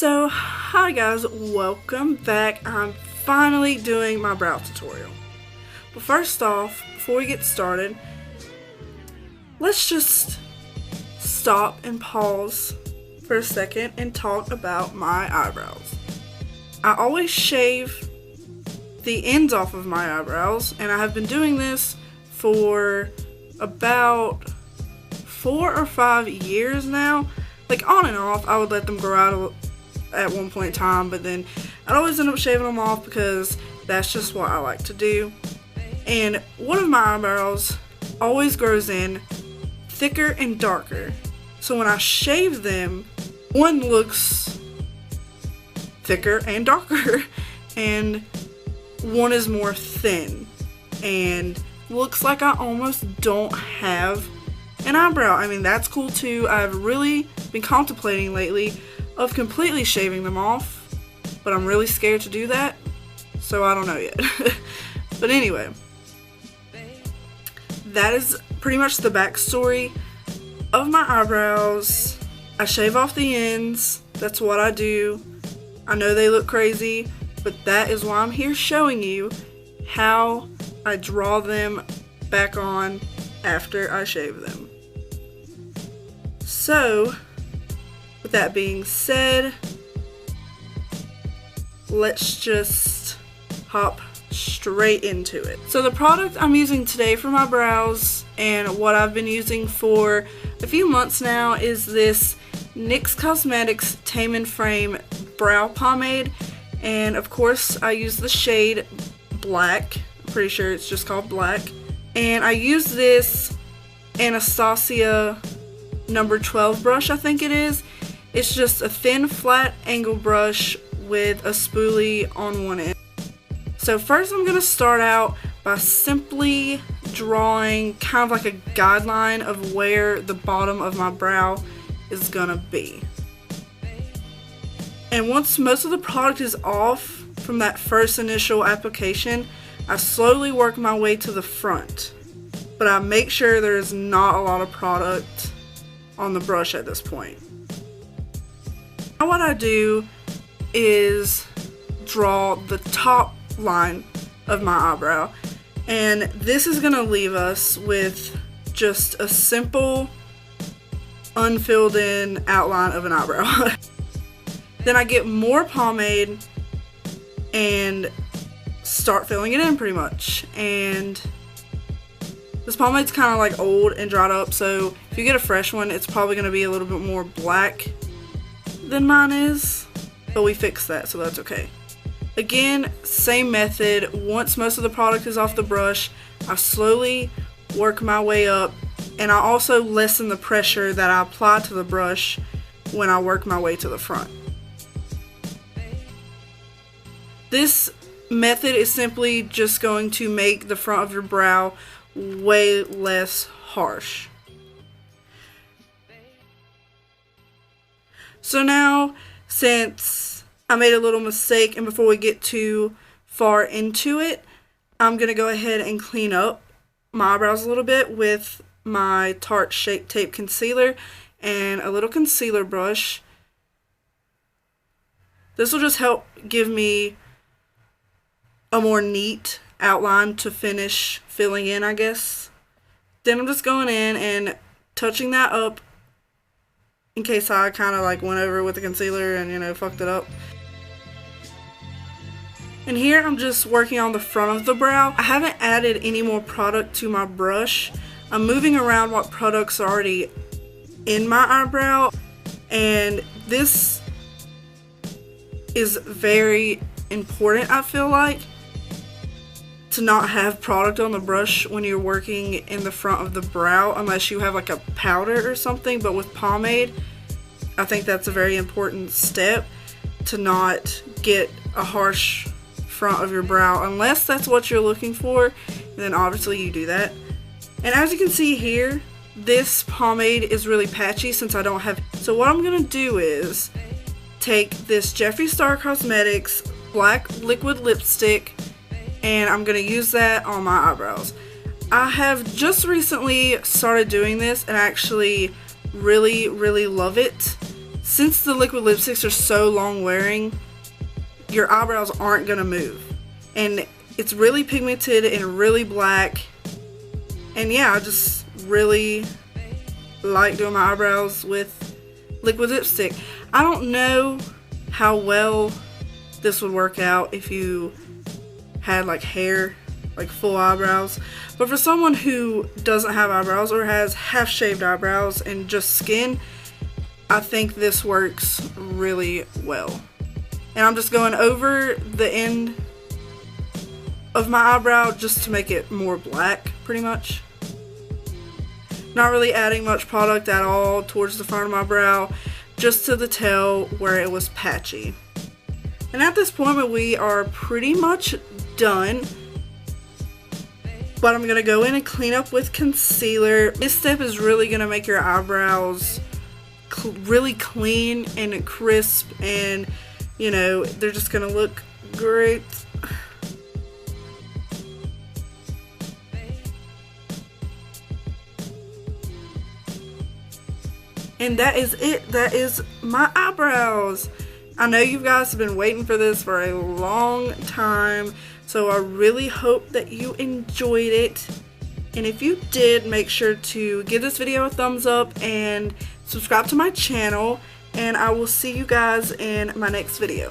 So, hi guys, welcome back. I'm finally doing my brow tutorial. But first off, before we get started, let's just stop and pause for a second and talk about my eyebrows. I always shave the ends off of my eyebrows, and I have been doing this for about 4 or 5 years now. Like on and off, I would let them grow out at one point in time, but then I'd always end up shaving them off because that's just what I like to do. And one of my eyebrows always grows in thicker and darker. So when I shave them, one looks thicker and darker, and one is more thin and looks like I almost don't have an eyebrow. I mean, that's cool too. I've really been contemplating lately of completely shaving them off, but I'm really scared to do that, so I don't know yet. But anyway, that is pretty much the backstory of my eyebrows. I shave off the ends. That's what I do. I know they look crazy, but that is why I'm here showing you how I draw them back on after I shave them. So, with that being said, let's just hop straight into it. So the product I'm using today for my brows, and what I've been using for a few months now, is this NYX Cosmetics Tame Frame Brow Pomade. And of course I use the shade Black. I'm pretty sure it's just called Black. And I use this Anastasia number 12 brush, I think it is. It's just a thin flat angle brush with a spoolie on one end. So first I'm going to start out by simply drawing kind of like a guideline of where the bottom of my brow is going to be. And once most of the product is off from that first initial application, I slowly work my way to the front. But I make sure there is not a lot of product on the brush at this point. Now what I do is draw the top line of my eyebrow, and this is going to leave us with just a simple unfilled in outline of an eyebrow. Then I get more pomade and start filling it in pretty much. And this pomade's kind of like old and dried up, so if you get a fresh one, it's probably going to be a little bit more black than mine is, but we fixed that, so that's okay. Again, same method. Once most of the product is off the brush, I slowly work my way up, and I also lessen the pressure that I apply to the brush when I work my way to the front. This method is simply just going to make the front of your brow way less harsh. So now, since I made a little mistake, and before we get too far into it, I'm going to go ahead and clean up my eyebrows a little bit with my Tarte Shape Tape Concealer and a little concealer brush. This will just help give me a more neat outline to finish filling in, I guess. Then I'm just going in and touching that up in case I kind of like went over with the concealer and, you know, fucked it up. And here I'm just working on the front of the brow. I haven't added any more product to my brush. I'm moving around what products are already in my eyebrow, and this is very important, I feel like, to not have product on the brush when you're working in the front of the brow, unless you have like a powder or something. But with pomade, I think that's a very important step, to not get a harsh front of your brow, unless that's what you're looking for, and then obviously you do that. And as you can see here, this pomade is really patchy since I don't have. So what I'm gonna do is take this Jeffree Star Cosmetics black liquid lipstick, and I'm going to use that on my eyebrows. I have just recently started doing this and actually really love it. since the liquid lipsticks are so long wearing, your eyebrows aren't gonna move. And it's really pigmented and really black. And yeah, I just really like doing my eyebrows with liquid lipstick. I don't know how well this would work out if you had like hair, like full eyebrows, but for someone who doesn't have eyebrows or has half shaved eyebrows and just skin, I think this works really well. And I'm just going over the end of my eyebrow just to make it more black, pretty much. Not really adding much product at all towards the front of my brow, just to the tail where it was patchy. And at this point we are pretty much done. But I'm going to go in and clean up with concealer. This step is really going to make your eyebrows really clean and crisp, and you know, they're just going to look great. And that is it. That is my eyebrows. I know you guys have been waiting for this for a long time, so I really hope that you enjoyed it. And if you did, make sure to give this video a thumbs up and subscribe to my channel, and I will see you guys in my next video.